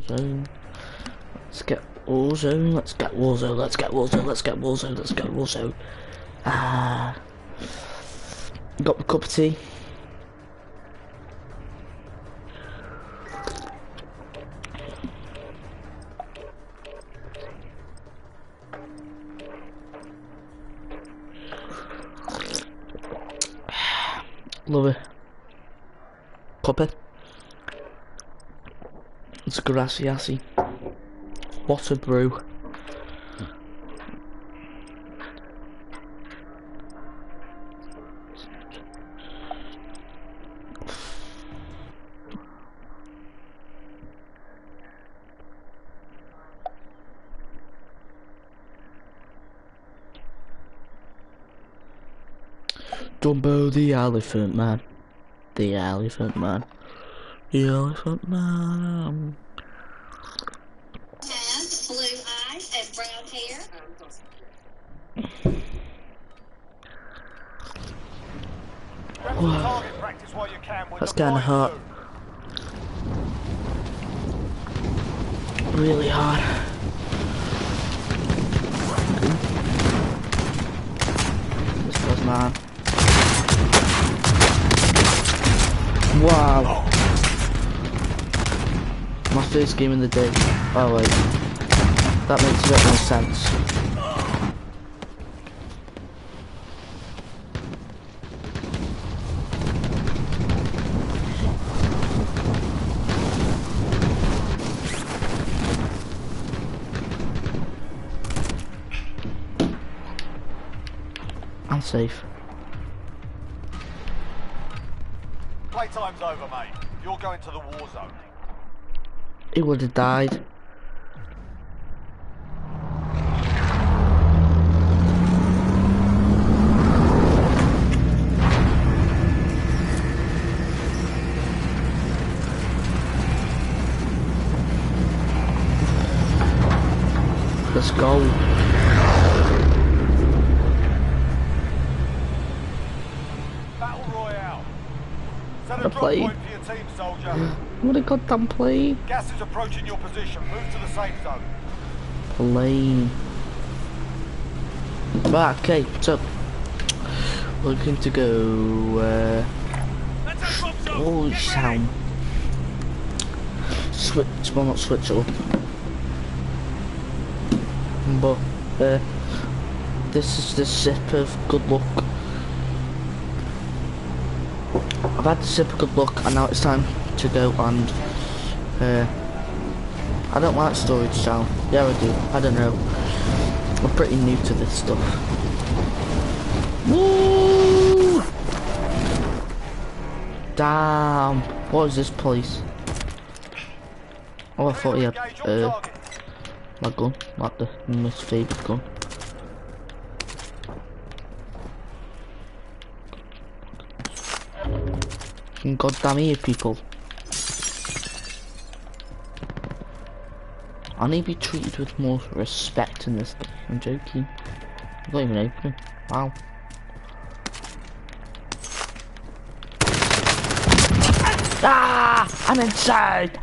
Warzone. Let's get Warzone. Let's get Warzone. Let's get Warzone. Let's get Warzone. Let's get Warzone. Ah. Got my cup of tea. Love it. Cuppa. It's grassy assy. What a brew. Dumbo the Elephant Man. The Elephant Man. The Elephant Man. Has blue eyes and brown hair. Wow. That's kinda hot. Really hard. This was mine. Wow. My first game in the day. Oh wait. That makes a bit more sense. I'm safe. Playtime's over, mate. You're going to the war zone. He would have died. Let's go. Battle Royale. Set A a drop plane. point for your team, soldier. What a goddamn plane. Gas is approaching your position. Move to the safe zone. Plane. Right, okay, so we're going to go oh sound. Switch, well not switch up. But this is the sip of good luck. I've had the sip of good luck and now it's time to go and I don't like storage sound. Yeah I do, I don't know. I'm pretty new to this stuff. Woo! Damn, what is this place? Oh I thought he had my gun, like the most favourite gun. God damn here, people. I need to be treated with more respect in this game. I'm joking. I'm not even opening. Wow. Ah! I'm inside!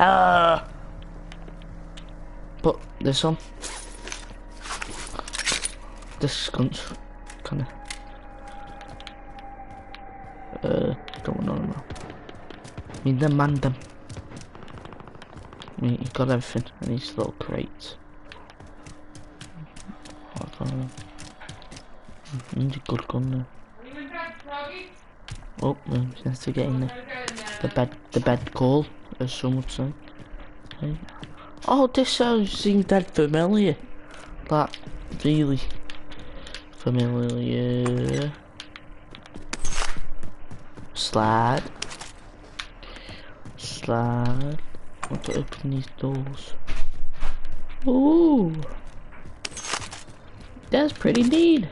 But this one. This cunt. Kinda. Going on now. I mean, the mandem. I mean, he's got everything in these little crates. Need a good gun there. Oh, he has to get in there. The bed call, as some would say. Hey. Oh, this seems dead familiar. Like, really familiar. Slide. Slide. I want to open these doors. Ooh. That's pretty neat.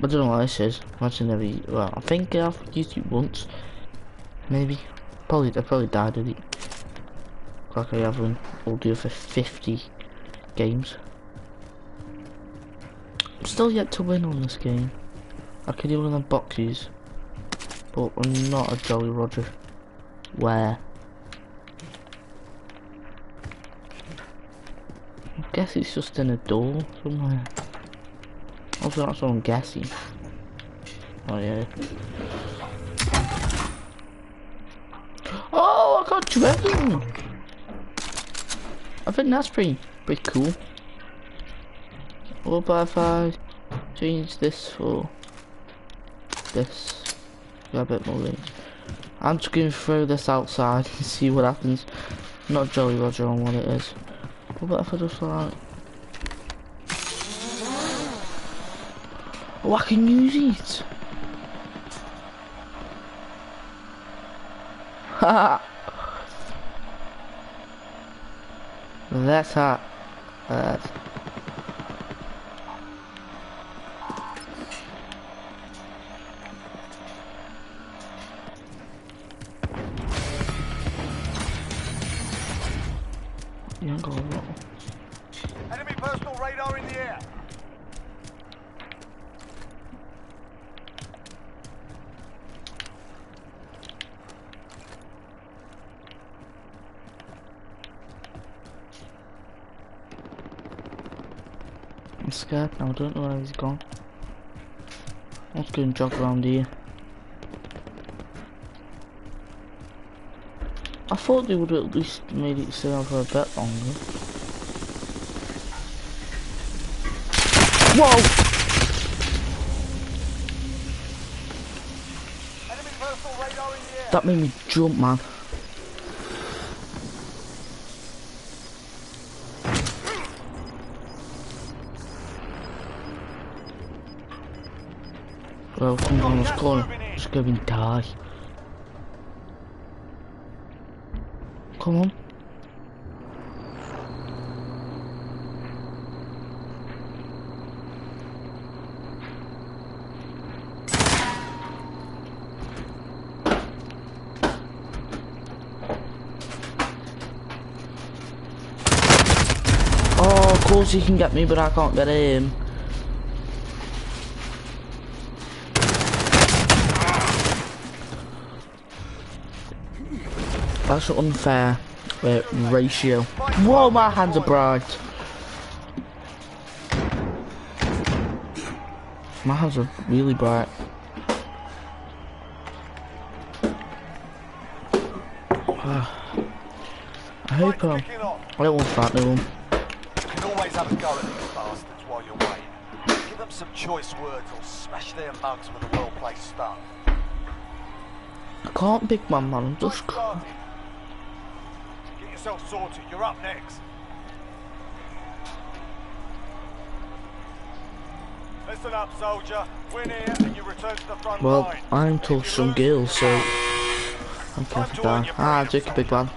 I don't know what this is. Imagine every. Well, I think I've used it once. Maybe. I probably died with it. Like I have one. We'll do it for 50 games. I'm still yet to win on this game. I could do one of them boxes. But I'm not a Jolly Roger. Where? guess it's just in a door somewhere. Also, that's what I'm guessing. Oh yeah. Oh, I got dragon. I think that's pretty cool. What about if I change this for this? Got a bit more range. I'm just gonna throw this outside and see what happens. Not Jolly Roger on what it is. What about if I just like... Oh, I can use it! Haha! That's hot. You ain't got a lot. Enemy personal radar in the air. I'm scared now, I don't know where he's gone. Let's go and jog around here. I thought they would have at least made it stay on for a bit longer. Whoa! Enemy personal radar in the air. That made me jump, man. Well, come on, let's go. Let's go and die. Come on. Oh, of course he can get me, but I can't get him. That's an unfair ratio. Whoa, my hands are bright. My hands are really bright. I hope I don't want to fight no one. You can always have a go at these bastards while you're waiting. Give them some choice words or smash their mugs with a well-placed stun. I can't pick my man, I'm just... Started. Get yourself sorted, you're up next. Listen up, soldier. Win here and you return to the front Well, line. I'm told some girls, so... I'm careful down. Ah, Jacob Big Man.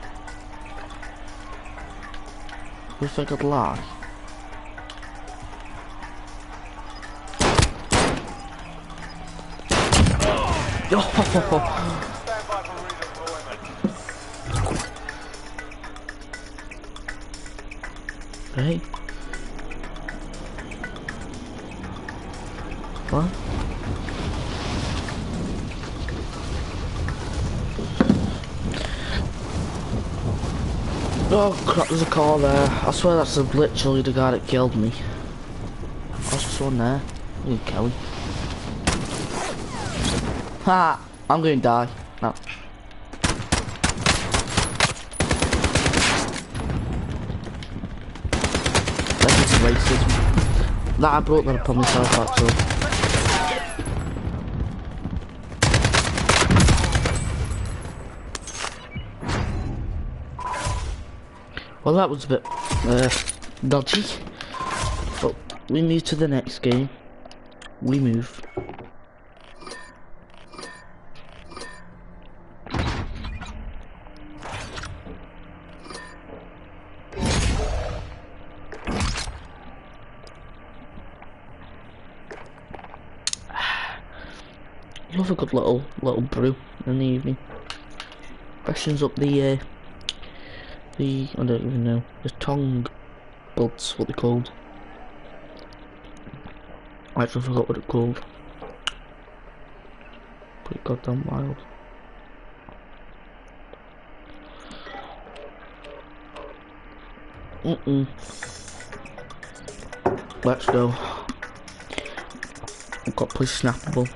You think I'd lie? Oh! Stand by for redeployment. Hey. What? Oh crap, there's a car there. I swear that's literally the guy that killed me. There's just one there. Ooh, Kelly. Ha! I'm going to die. No. That's just racism. That I brought that upon myself actually. Well, that was a bit dodgy, but we move to the next game. We move. Love a good little brew in the evening. Freshens up the I don't even know, the tongue buds, what they're called. I actually forgot what it's called. Pretty goddamn wild. Let's go. I've got to play snappable.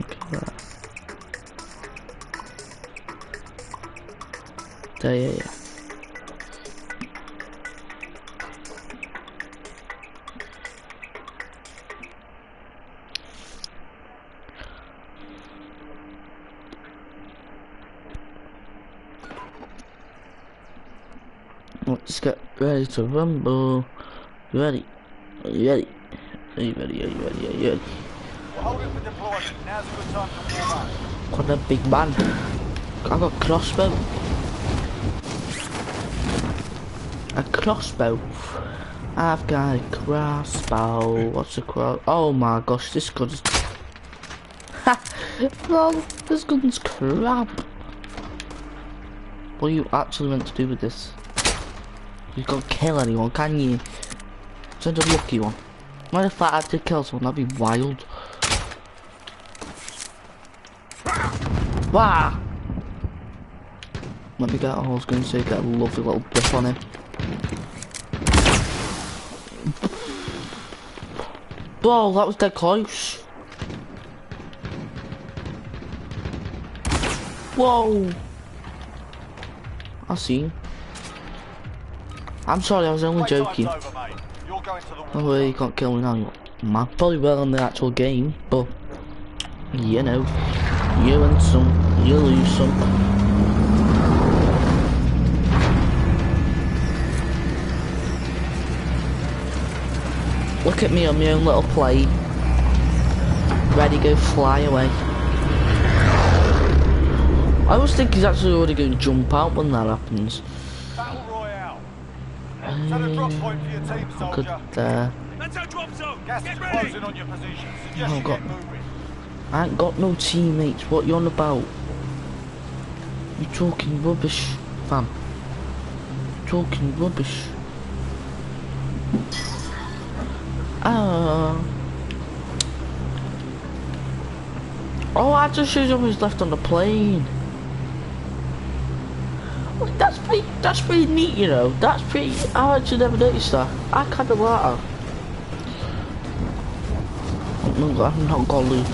Okay, right. There, yeah. Let's get ready to rumble. You ready? Are you ready? Are you ready? Are you ready? Are you ready? We're holding for deployment. Now's a good time to warm up. Got a big man. I got crossbow. A crossbow. I've got a crossbow. What's a cross? Oh my gosh, this gun is. Ha! Lol, this gun's crap. What are you actually meant to do with this? You can't kill anyone, can you? Send a lucky one. What if I had to kill someone? That'd be wild. Wow! Let me get, I was going to say, get a lovely little dip on him. Whoa, that was dead close. Whoa! I see. I'm sorry, I was only joking. No way, you can't kill me now. Man, probably well in the actual game, but you know, you win some, you lose some. Look at me on my own little plane, ready to go fly away. I always think he's actually already going to jump out when that happens. Battle Royale. Set a drop point for your team, soldier. That's our drop zone. Gas is closing on your position. Suggest you get moving. I ain't got no teammates, what you on about? You talking rubbish, fam. You talking rubbish. Oh, I just showed you who's left on the plane. Well, that's pretty neat, you know. That's pretty, I actually never noticed that. I kinda like that. I'm not gonna lose.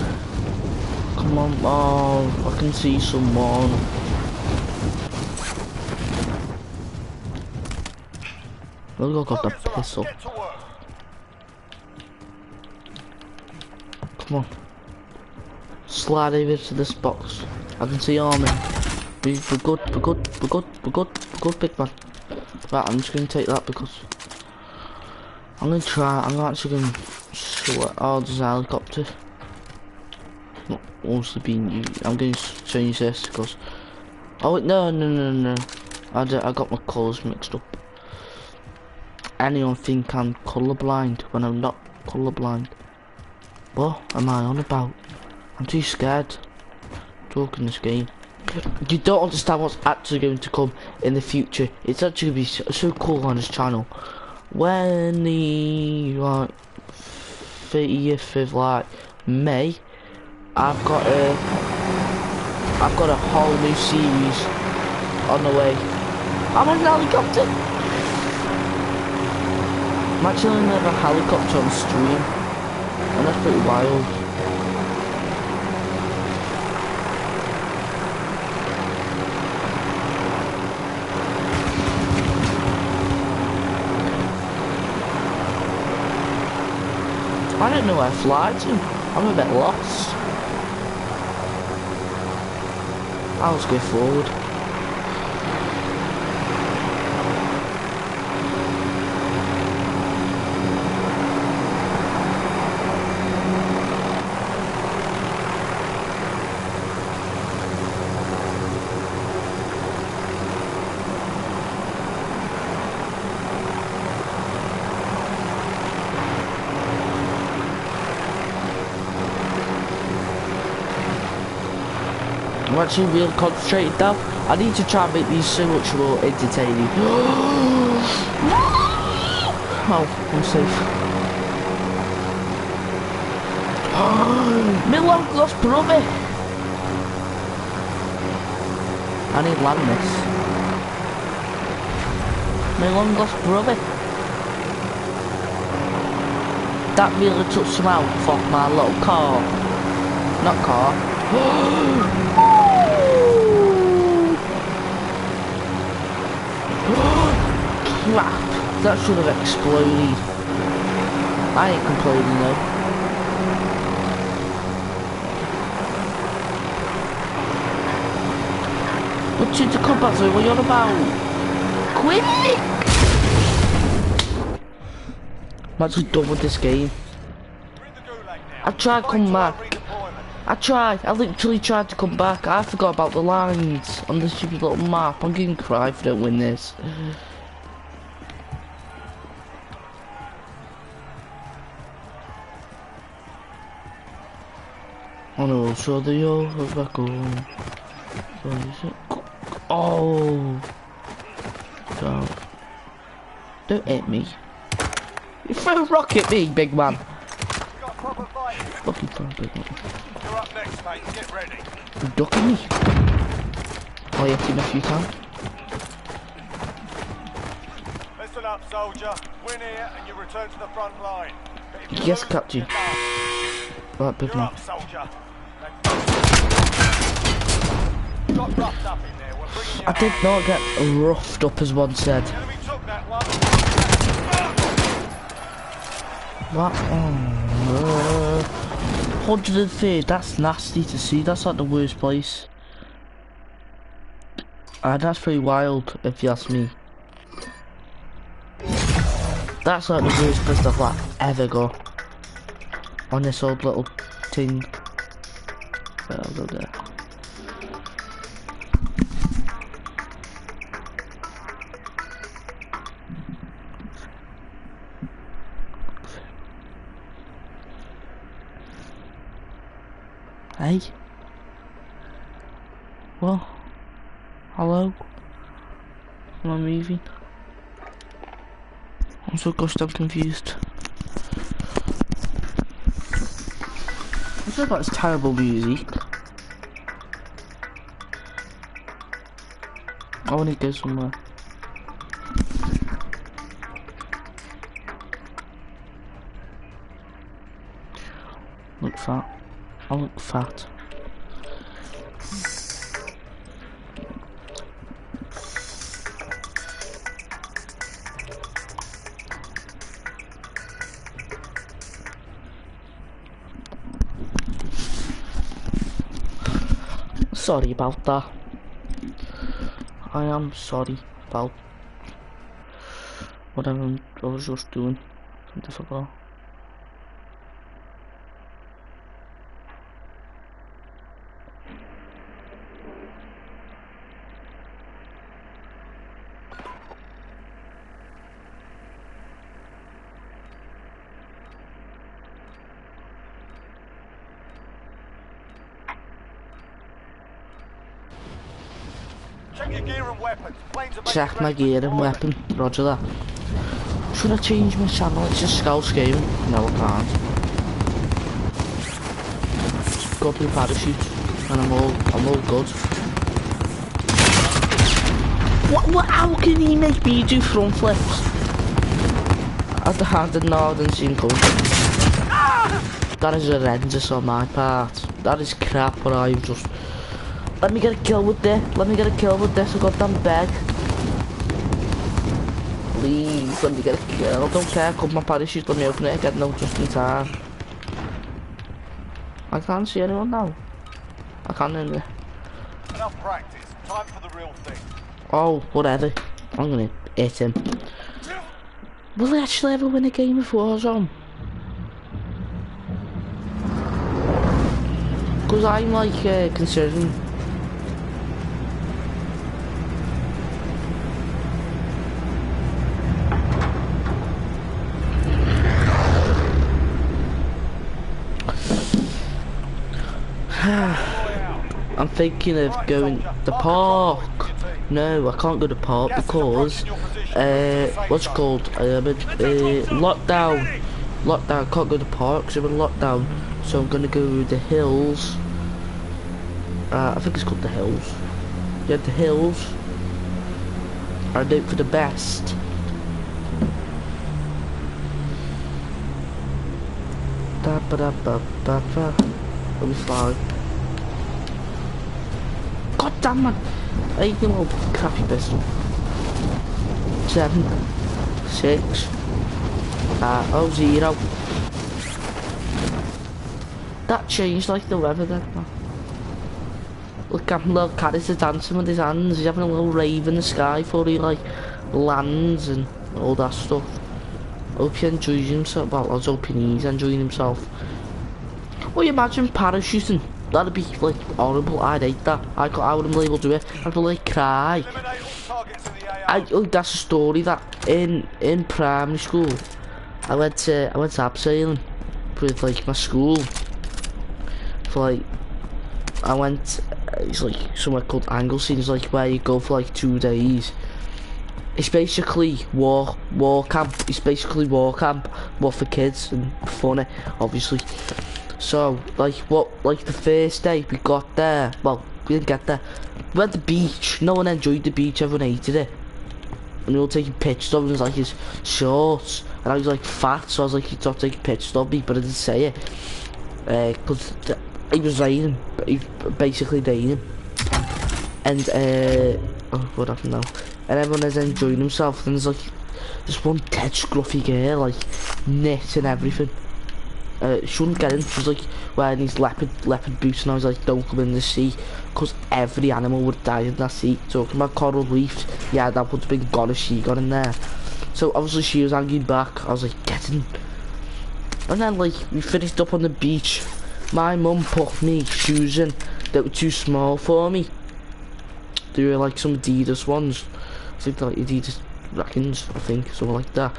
Come on, oh, I can see someone. Look, I got the pistol. Come on. Slide over to this box. I can see army. We're good, big man. Right, I'm just gonna take that because I'm actually gonna show it. Oh, there's a helicopter. Not mostly being used. I'm going to change this because. Oh wait, no. I got my colours mixed up. Anyone think I'm colourblind when I'm not colourblind? What am I on about? I'm too scared talking this game. You don't understand what's actually going to come in the future. It's actually going to be so cool on this channel. When the like 30th of like May, I've got a whole new series on the way. I'm on a helicopter. I'm actually gonna have a helicopter on stream, and that's pretty wild. I don't know where I fly to. I'm a bit lost. I'll just go forward. I'm actually real concentrated now. I need to try and make these so much more entertaining. Oh, I'm safe. My long lost brother. I need land this. My long lost brother. That really took some out off my little car. Not car. Crap. That should have exploded. I ain't complaining though. What's you to come back to? What you on about? Quick! I'm actually done with this game. I tried to come back. I literally tried to come back. I forgot about the lines on the stupid little map. I'm getting cry if I don't win this. Oh no, so the over back home. Oh, God. Don't hit me. You throw a rock at me, big man. Fucking throw a big man. You're up next, mate. Get ready. You're ducking me. Oh, you hit him if you can. Listen up, soldier. Win here and you return to the front line. Yes, Captain. Right, big You're man. up, soldier. Got roughed up in there. We're bringing you I did not get roughed up as one said. The enemy took that one. What? 103, that's nasty to see. That's like the worst place. That's pretty wild, if you ask me. That's like the worst place I've like ever go. On this old little thing. But I'll go there. Hey? Well? Hello? Am I moving? I'm so gosh damn confused. I feel like it's terrible music. I want to go somewhere. Look fat. I look fat. Sorry about that. I am sorry about whatever I was just doing. Something I forgot. Check your gear and weapons. Planes are Check my gear and weapon, roger that. Should I change my channel? It's just Scouse Gaming. No, I can't. Go through parachute, and I'm all good. How can he make me do front flips? I didn't know, I didn't see him coming. That is horrendous on my part. That is crap, but I've just... Let me get a kill with this. Let me get a kill with this. I goddamn beg. Please, let me get a kill. I don't care. Cut my parachute. Let me open it again. No, just in time. I can't see anyone now. I can't in there. Enough practice. Time for the real thing. Oh, whatever. I'm gonna hit him. Will I actually ever win a game of Warzone? Because I'm like considering. I'm thinking of going to the park. No, I can't go to the park because what's it called? Lockdown. Lockdown. I can't go to the park because I'm in lockdown. So I'm gonna go to the hills. I think it's called the hills. Yeah, the hills. I hope for the best. Da ba da ba ba ba. It'll be fine. God damn man! Hey, you little crappy pistol. 7, 6, 0. That changed like the weather then, man. Look at him, little character dancing with his hands. He's having a little rave in the sky before he like lands and all that stuff. Hope he enjoys himself. Well, I was hoping he's enjoying himself. Well, you imagine parachuting? That'd be like horrible. I'd hate that. I wouldn't be able to do it. I'd be like cry. Eliminate all targets in the AO. Oh, that's a story that in primary school, I went to abseiling with like my school. For like, I went. It's like somewhere called Anglesey. It's like where you go for like 2 days. It's basically war camp. It's basically war camp, but for kids and funny, obviously. So like the first day we got there. Well, we didn't get there. We went to the beach. No one enjoyed the beach. Everyone hated it. And we were taking pictures of him. It was like his shorts, and I was like fat, so I was like, "You stop taking pictures of me," but I didn't say it because it was raining. It was basically raining, and oh, what happened now? And everyone is enjoying himself. And there's like this one dead scruffy girl, like knit and everything. She wouldn't get in. She was like wearing these leopard boots, and I was like, "Don't come in the sea," because every animal would die in that sea. Talking about coral reefs, yeah, that would have been gone if she got in there. So obviously she was hanging back. I was like, "Get in." And then like we finished up on the beach. My mum put me shoes in that were too small for me. They were like some Adidas ones. I think they're like Adidas Rackins, I think, something like that.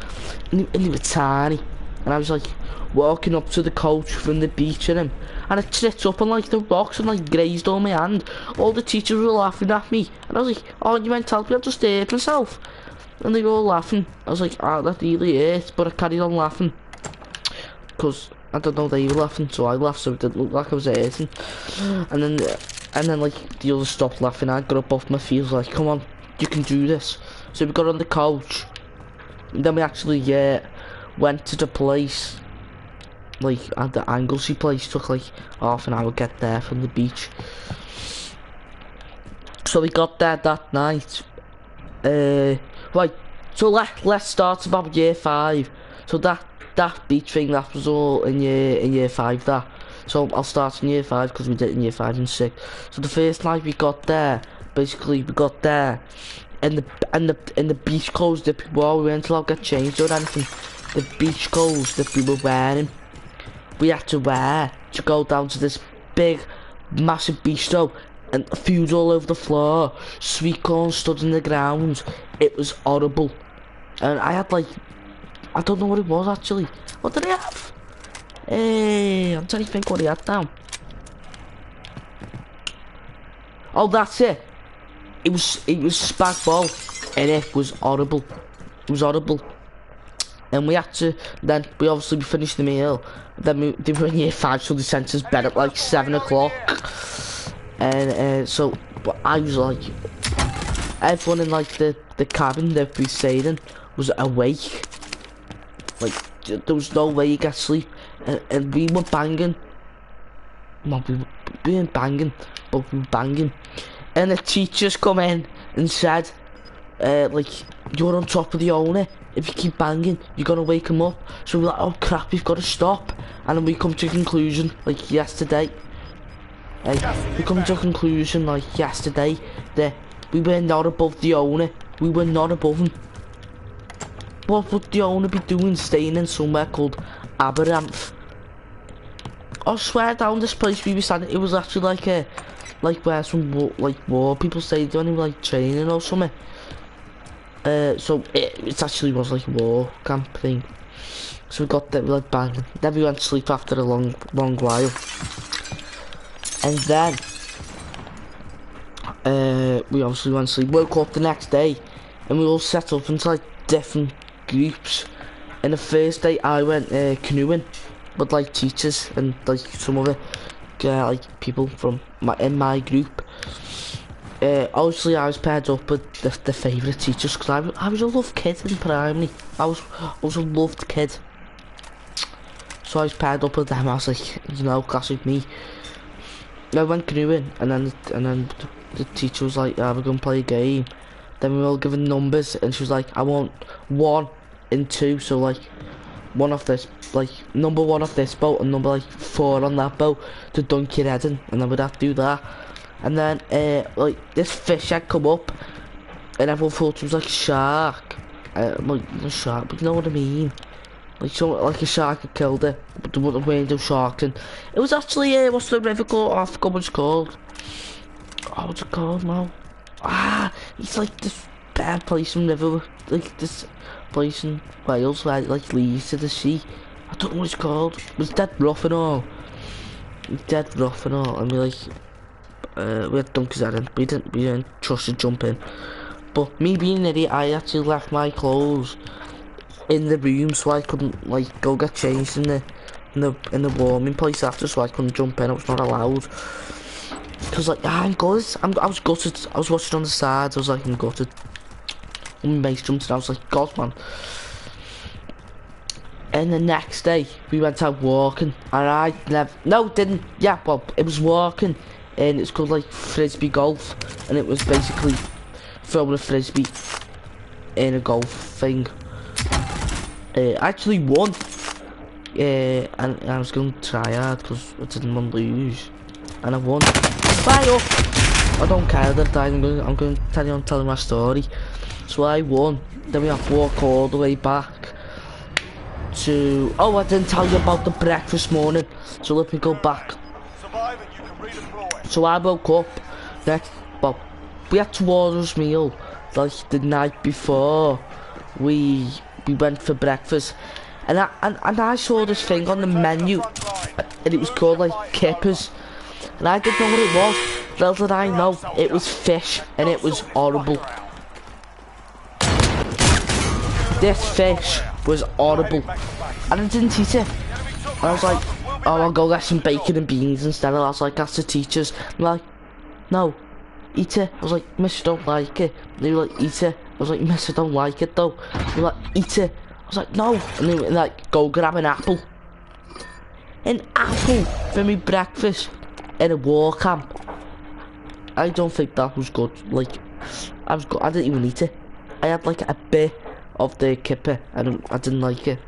And they were tiny. And I was like walking up to the coach from the beach in him, and I tripped up on like the rocks and like grazed on my hand. All the teachers were laughing at me, and I was like, "Oh, you meant to help me? I've just hurt myself." And they were all laughing. I was like, "Ah, that really hurt," but I carried on laughing because I don't know, they were laughing, so I laughed, so it didn't look like I was hurting. And then like the others stopped laughing. I got up off my feet, was like, "Come on, you can do this." So we got on the coach, and then we actually went to the place, like at the Anglesey place. Took like half an hour to get there from the beach. So we got there that night. Right, so let's start about year 5. So that beach thing, that was all in year 5. That. So I'll start in year 5 because we did it in year 5 and 6. So the first night we got there, basically we got there, and the beach clothes that we wore, we weren't allowed to get changed or anything. The beach clothes that we were wearing, we had to wear to go down to this big, massive bistro, and food all over the floor, sweet corn stood in the ground. It was horrible. And I had like, I don't know what it was actually. What did I have? Hey, I'm trying to think what he had now. Oh, that's it. It was spag bol, and it was horrible. It was horrible. And we had to, then we obviously finished the meal. Then they were in year 5, so they sent us bed at like 7 o'clock. And so, but I was like, everyone in like the cabin that we stayed in was awake. Like, there was no way you get sleep. And we were banging. Well, we weren't banging, but we were banging. And the teachers come in and said, like, "You're on top of the owner. If you keep banging, you're gonna wake him up." So we're like, "Oh crap, we've got to stop." And then we come to a conclusion, like yesterday. We come to a conclusion, like yesterday, that we were not above the owner. We were not above him. What would the owner be doing staying in somewhere called Aberanth? I swear down, this place we were standing, it was actually like where some war people stayed, only like training or something. So it actually was like a war camp thing. So we got there, we like banging. Then we went to sleep after a long while. And then we obviously went to sleep. Woke up the next day, and we all set up into like different groups. And the first day I went canoeing with like teachers and like some other like people from my group. Obviously I was paired up with the favourite teachers because I was a loved kid in primary. I was a loved kid. So I was paired up with them. I was like, you know, classic me. I went canoeing, and then the teacher was like, we're gonna play a game. Then we were all given numbers, and she was like, I want 1 and 2, so like one off this, like number 1 off this boat and number like 4 on that boat to dunk your head in, and then we'd have to do that. And then like this fish had come up, and everyone thought it was like a shark. Like a shark, but you know what I mean? Like a shark had killed it, but there weren't no sharks. And it was actually what's the river called? I forgot what it's called. Oh, what's it called now? It's like this bad place in river, like this place in Wales where it like leads to the sea. I don't know what it's called. It was dead rough and all. It's dead rough and all, and we had donkeys at it. We didn't trust to jump in. But me being an idiot, I actually left my clothes in the room, so I couldn't like go get changed in the warming place after, so I couldn't jump in. I was not allowed. Cause like I'm gutted. I was gutted. I was watching on the side. I was like, I'm gutted. And my mates jumped and I was like, God, man. And the next day we went out walking, and didn't. Yeah, well, it was walking, and it's called like frisbee golf, and it was basically throwing a frisbee in a golf thing. I actually won, and I was going to try hard because I didn't want to lose, and I won. Bye up! I don't care that I died. I'm going to carry on telling my story. So I won. Then we have to walk all the way back to. Oh, I didn't tell you about the breakfast morning. So let me go back. So I woke up next. Well, we had to order a meal like the night before we went for breakfast, and I saw this thing on the menu, and it was called like kippers, and I didn't know what it was. Little did I know it was fish, and it was horrible. This fish was horrible, and I didn't eat it. And I was like, oh, I'll go get some bacon and beans instead. And I was like, that's the teachers. I'm like, no, eat it. I was like, miss, I don't like it. And they were like, eat it. I was like, miss, I don't like it though. They were like, eat it. I was like, no. And they were like, go grab an apple. An apple for me breakfast in a war camp. I don't think that was good. Like, I didn't even eat it. I had like a bit of the kipper. I didn't like it.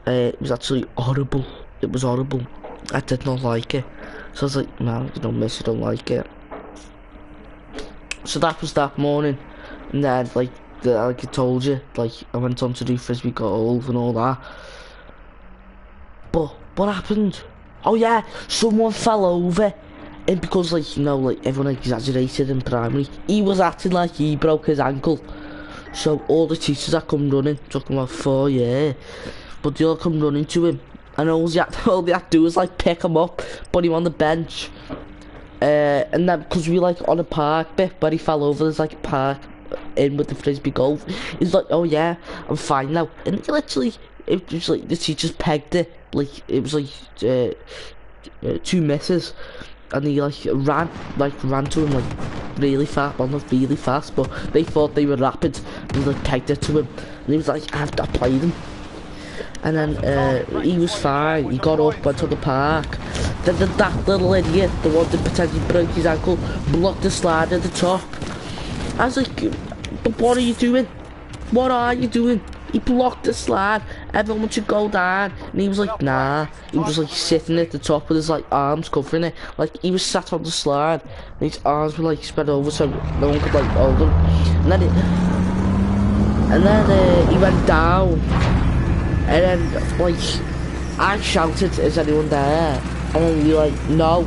It was actually horrible. It was horrible. I did not like it. So I was like, no, you don't miss, I don't like it. So that was that morning. And then, like I told you, like I went on to do frisbee golf and all that. But what happened? Oh yeah, someone fell over. And because, like, you know, like everyone exaggerated in primary, he was acting like he broke his ankle. So all the teachers that come running, took him about 4 years, but they all come running to him, and all they had to do was like pick him up, put him on the bench, and then because we like on a park bit where he fell over, there's like a park in with the frisbee golf. He's like, oh yeah, I'm fine now, and he literally, it was like the teachers pegged it, like it was like 2 misses. And he ran to him like really fast, well not really fast, but they thought they were rapid, and they pegged it to him, and he was like, I played him. And then he was fine, he got up, went to the park. Then that little idiot, the one that pretended he broke his ankle, blocked the slide at the top. I was like, but what are you doing? What are you doing? He blocked the slide, everyone should go down, and he was like, nah. He was like sitting at the top with his like arms covering it, like he was sat on the slide, and his arms were like spread over so no one could like hold him. And then he went down, and then like I shouted, is anyone there? And then he like, no,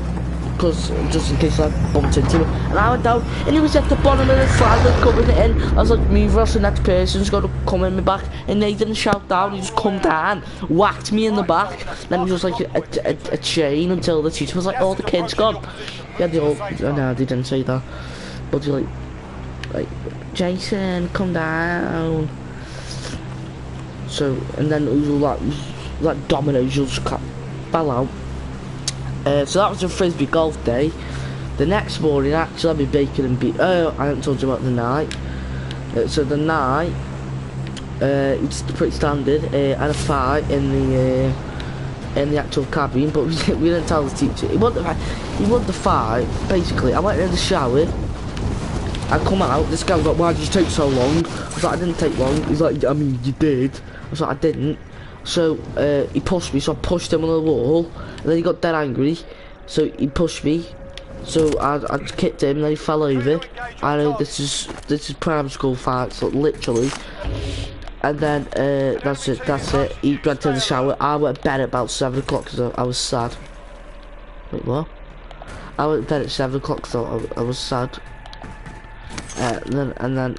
because just in case I bumped into him. And I went down, and he was at the bottom of the slide, like covering it in. I was like, move else the next person's got to come in my back. And they didn't shout down, he just come down, whacked me in the back. Then it was like a chain until the teacher was like, oh, the kid's gone. Yeah, they all, no, they didn't say that. But they're like, Jason, come down. So, and then it was like dominoes, just fell out. So that was a frisbee golf day. The next morning, actually, I had my bacon and beans. Oh, I haven't told you about the night. So the night, It's pretty standard. Had a fight in the actual cabin, but we didn't tell the teacher. He wanted the fight. Basically, I went in the shower. I come out. This guy was like, "Why did you take so long?" I was like, "I didn't take long." He's like, "I mean, you did." I was like, "I didn't." So he pushed me, so I pushed him on the wall, and then he got dead angry. So he pushed me. So I kicked him, and then he fell over. I know this is primary school fights, like, literally. And then that's it. He went to the shower. I went to bed at about 7 o'clock because I was sad. Wait, what? I went to bed at 7 o'clock because I was sad. And then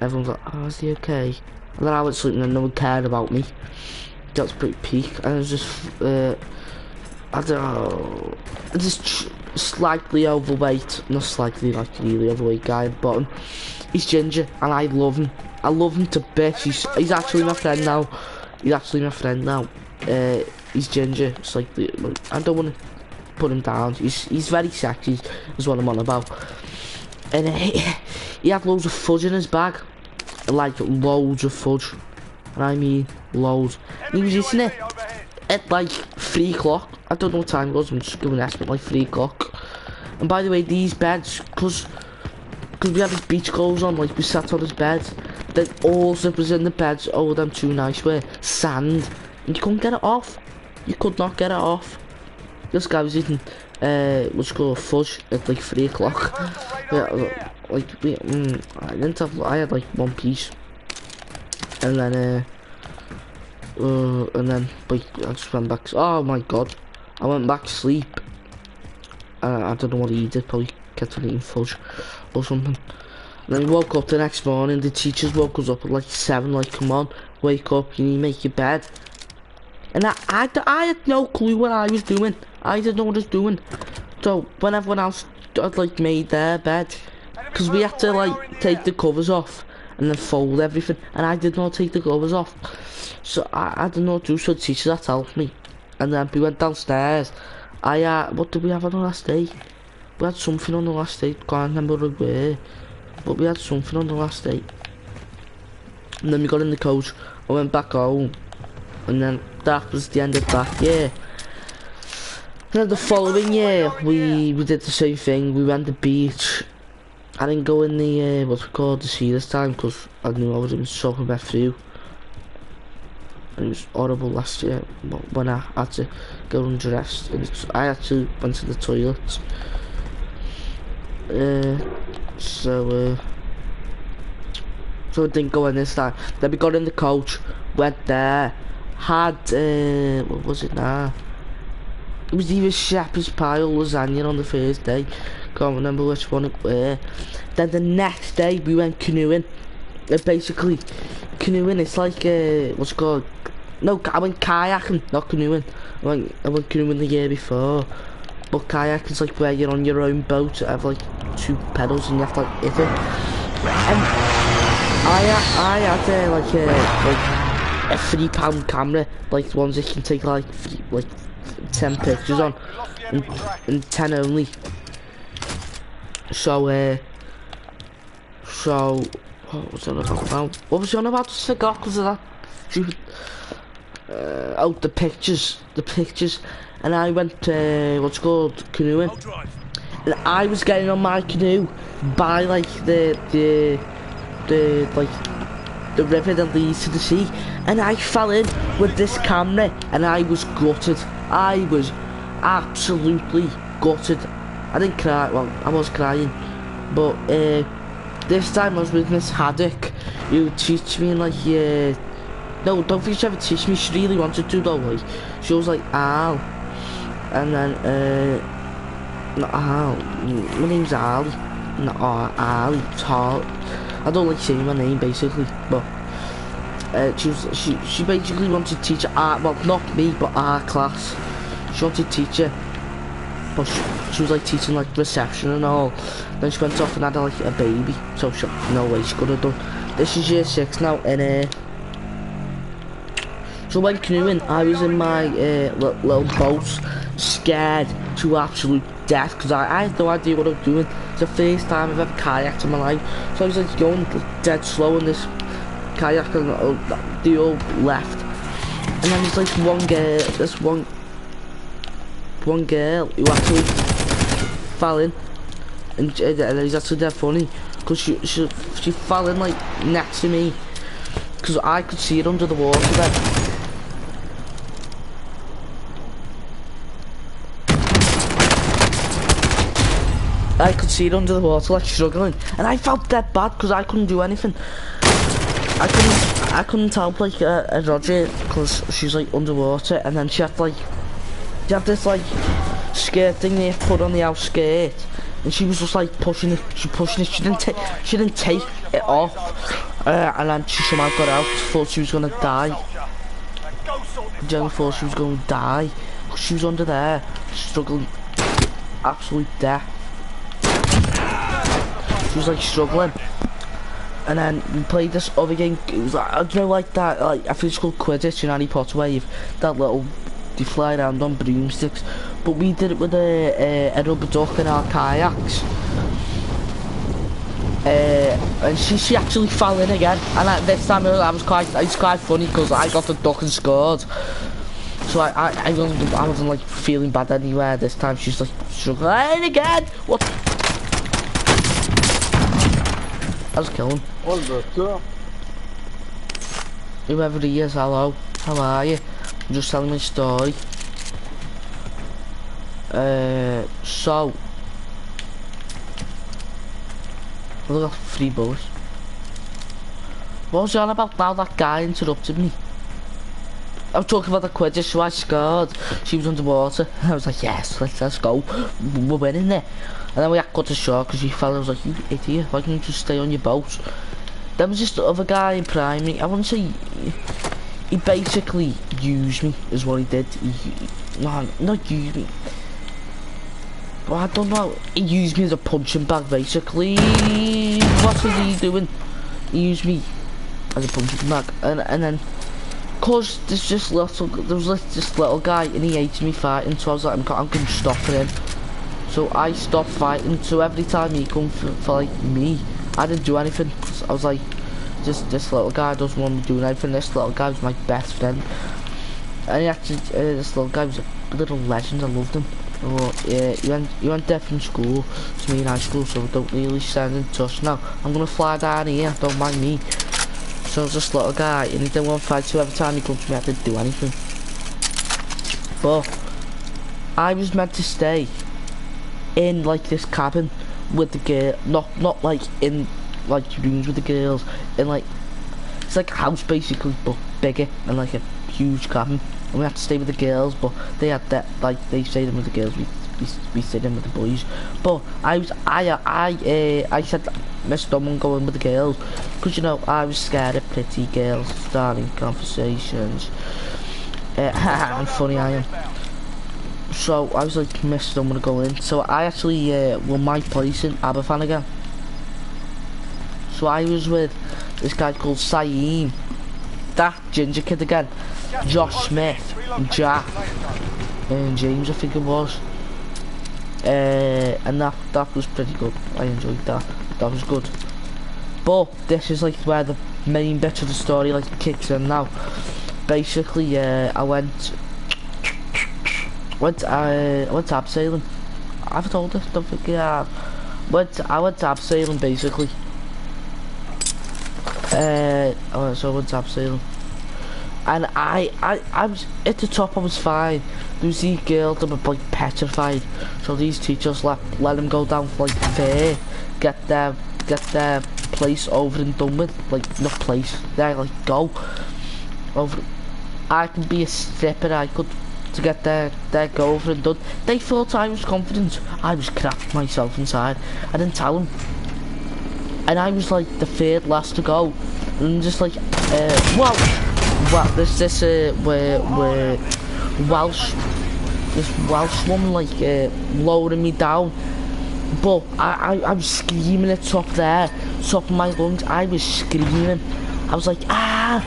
everyone's like, "Oh, is he okay?" And then I went to sleep and then no one cared about me. That's pretty peak. And I was just, I don't know, just slightly overweight. Not slightly, like really overweight guy at the bottom. He's ginger and I love him. I love him to bits. He's actually my friend now. He's ginger. It's like, I don't want to put him down. He's very sexy, is what I'm on about. And he had loads of fudge in his bag, like loads of fudge, and I mean loads. He was eating it at like 3 o'clock. I don't know what time it was. I'm just giving an estimate, like 3 o'clock. And by the way, these beds, because we had his beach clothes on, like we sat on his bed. Then all zippers in the beds. Oh, them too nice. Where sand, and you couldn't get it off. You could not get it off. This guy was eating what's called fudge at like 3 o'clock. Yeah, like I didn't have. I had like 1 piece, and then like I just went back. Oh my god, I went back to sleep. I don't know what he did. Probably kept on eating fudge or something. And then we woke up the next morning. The teachers woke us up at like 7. Like, come on, wake up. You need to make your bed. And I had no clue what I was doing. I didn't know what I was doing. So when everyone else had like made their bed, because we had to like take the covers off and then fold everything, and I did not take the covers off. So I didn't know what to do. So the teachers had to help me. And then we went downstairs. What did we have on the last day? We had something on the last day. Can't remember where, but we had something on the last day. And then we got in the coach. I went back home, and then that was the end of that year. And then the following year, we did the same thing. We went to the beach. I didn't go in the what's it called, the sea this time, because I knew I was in soaking wet through. And it was horrible last year when I had to go undressed. I actually went to the toilet. So I didn't go in this time. Then we got in the coach, went there, had what was it now? It was either shepherd's pie or lasagna on the first day. Can't remember which one it were. Then the next day we went canoeing. Basically, canoeing, it's like what's it called? No, I went kayaking, not canoeing. I went canoeing the year before. But kayak is like where you're on your own boat. I have like 2 pedals and you have to like hit it. And I had like a £3 camera, like the ones that can take like 10 pictures on, and 10 only. So what was I on about now? What was I on about? I just forgot because of that stupid. Oh, the pictures, and I went what's it called, canoeing, and I was getting on my canoe by like the river that leads to the sea, and I fell in with this camera, and I was gutted. I was absolutely gutted. I didn't cry. Well, I was crying, but this time I was with Miss Haddock, who teach me like no, don't think she ever teach me. She really wanted to though. Like, she was like Al, and then not Al. My name's Ali. Not Ali. It's hard. I don't like saying my name basically, but she basically wanted to teach art. Well, not me, but our class. She wanted to teach it, but she was like teaching like reception and all. Then she went off and had like a baby. So no way she could have done. This is year 6 now, and so when canoeing, I was in my little boat, scared to absolute death, because I had no idea what I was doing. It's the first time I've ever kayaked in my life, so I was like going dead slow in this kayak and they all left. And then there's like one girl who actually fell in, and it's actually dead funny because she fell in like next to me because I could see it under the water then. I could see it under the water, like struggling, and I felt dead bad because I couldn't do anything. I couldn't help like Roger because she's like underwater, and then she had this like skirt thing they put on the outskirt, and she was just like pushing it. She didn't take it off, and then she somehow got out. Thought she was gonna die. Jen thought she was gonna die. She was under there, struggling, absolute death. She was like struggling, and then we played this other game. It was like, I don't know, like that, like I think it's called Quidditch in Harry Potter, where you've that little, they fly around on broomsticks. But we did it with a rubber duck in our kayaks, and she actually fell in again. And this time it was quite funny because I got the duck and scored. So I wasn't like feeling bad anywhere. This time she's like struggling again. What? I was killing. Whoever he is, hello. How are you? I'm just telling my story. So look at 3 bullets. What was you on about now? That guy interrupted me. I was talking about the Quidditch, so I scored. She was underwater. I was like, yes, let's go. We're winning there. And then we had cut a short because she fell. I was like, you idiot, why can't you just stay on your boat? There was this other guy in primary. I wouldn't say he basically used me, is what he did. No, not used me. But I don't know. He used me as a punching bag, basically. What was he doing? He used me as a punching bag, and then, cause there was this little guy, and he hated me fighting. So I was like, I'm going to stop him. So I stopped fighting. So every time he come for like me, I didn't do anything. I was like, this little guy doesn't want me doing anything. This little guy was my best friend, and he actually, this little guy was a little legend. I loved him. But yeah, he went deaf from school to me in high school, so we don't really stand in touch now. I'm gonna fly down here, don't mind me. So this little guy, and he didn't want to fight, so every time he comes to me I didn't do anything. But I was meant to stay in like this cabin with the girl, not like in like rooms with the girls, in like, it's like a house basically, but bigger, and like a huge cabin. And we had to stay with the girls, but they had that, like, they stayed in with the girls, we stayed in with the boys. But I said Miss Dunn going with the girls, because you know I was scared of pretty girls starting conversations. And funny I am. So I was like, Miss Dunn to go in. So I actually won my place in Aberfan again. So I was with this guy called Saeem, that ginger kid again, Josh Smith, and Jack, and James I think it was, and that was pretty good. I enjoyed that. That was good. But this is like where the main bit of the story like kicks in now. Basically, I went to abseiling. I've told this, don't think I have. I went to abseiling basically. So I went to abseiling. And I was at the top. I was fine. There was these girls that were like petrified. So these teachers let them go down for like fair, get their place over and done with. Like not place, they like go over. I could be a stripper. I could to get their go over and done. They thought I was confident. I was crapped myself inside. I didn't tell them. And I was like the 3rd last to go. And just like well, there's this Welsh woman like lowering me down, but I was screaming at top of my lungs. I was screaming. I was like, ah!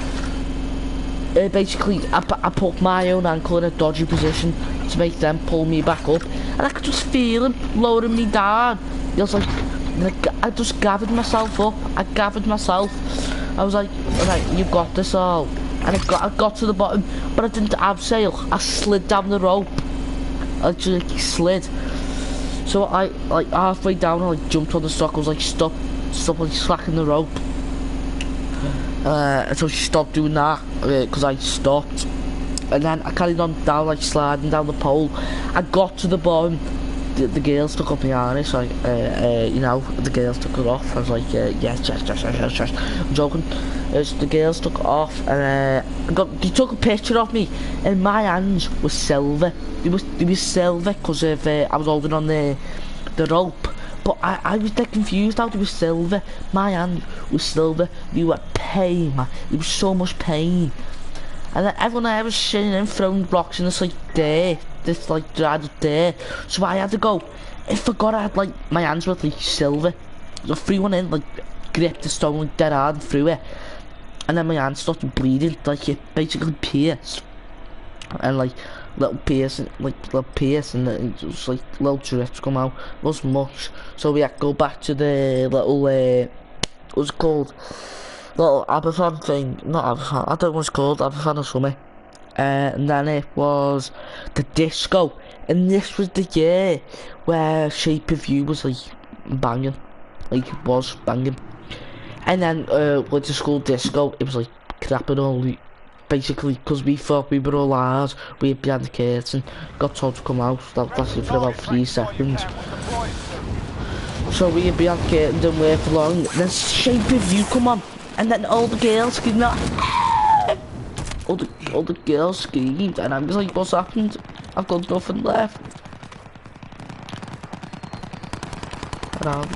Basically, I put my own ankle in a dodgy position to make them pull me back up, and I could just feel him lowering me down. It was like I just gathered myself up. I gathered myself. I was like, alright, you got this all. And I got to the bottom, but I didn't abseil. I slid down the rope. I just like, slid. So I like halfway down, I like jumped on the stock. I was like, stop like slacking the rope. And so she stopped doing that because I stopped. And then I carried on down, like sliding down the pole. I got to the bottom. The girls took up my harness, like, you know, the girls took it off. I was like, yes. I'm joking. So the girls took it off, and they took a picture of me, and my hands were silver. They were silver because of I was holding on the rope. But I was dead confused how they were silver. My hand was silver. They were pain, man. There was so much pain. And then everyone I was sitting in throwing blocks in this like there. This like dried up there. So I had to go. I forgot I had like my hands were like silver. So I threw one in, like gripped the stone like dead hard and threw it. And then my hand started bleeding, like it basically pierced. And like little pierce and it was like little drips come out. It wasn't much. So we had to go back to the little what's it called? Little Aberfan thing, not Aberfan, I don't know what it's called, Aberfan or something. And then it was the disco, and this was the year where Shape of You was like banging, like it was banging. And then with the school disco, it was like crapping all, basically, because we thought we were all ours. We had behind the curtain, got told to come out. That lasted for about 3 seconds. So we had behind the curtain, didn't wait for long. Then Shape of You come on. And then all the girls screamed out, all the girls screamed, and I was like, what's happened? I've got nothing left. Around.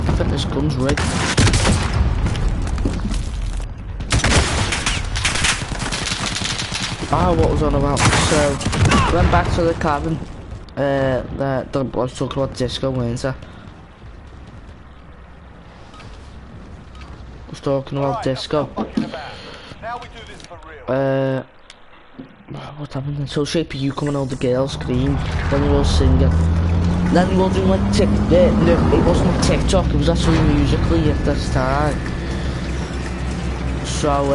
I think this gun's rigged. What was on about? So, went back to the cabin. I was talking about disco, weren't I? I was talking about disco. What happened then? So Shape of You coming, all the girls scream, then they were all singing. Then they were doing like no, it wasn't like TikTok, it was actually Musically at this time. So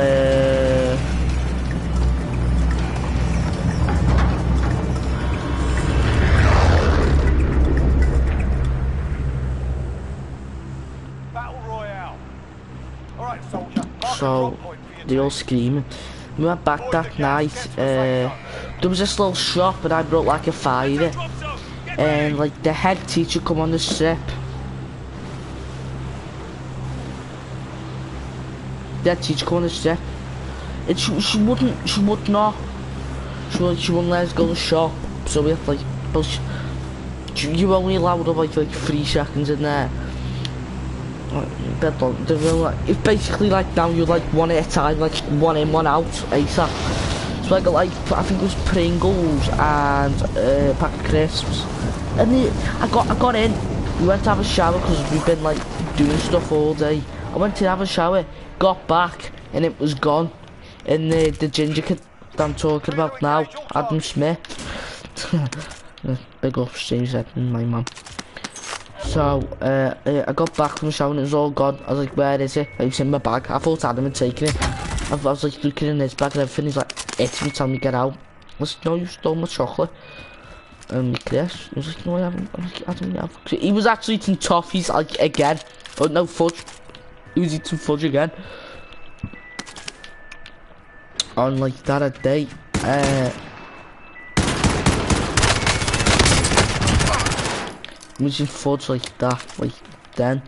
so they all screaming. We went back that night. There was this little shop and I brought like a fire, and like the head teacher come on the strip. The head teacher come on the strip, and she wouldn't let us go to the shop. So we had like, you only allowed like 3 seconds in there. It's basically like now you're like one at a time, like one in, one out, ASAP. So I got like, I think it was Pringles and a pack of crisps. And I got in, we went to have a shower because we've been like doing stuff all day. I went to have a shower, got back and it was gone. And the ginger kid that I'm talking about now, Adam Smith. Big up James and my mum. So I got back from the shower and it was all gone. I was like, where is it? It was in my bag. I thought Adam had taken it. I was like looking in his bag and everything. He's like, it's me, tell me get out. I was like, no, you stole my chocolate. And Chris, he was like, no, I haven't. I was like, Adam, you have. He was actually eating toffees like again. Oh no, fudge. He was eating fudge again. On like that a day. Using fudge like that, like then.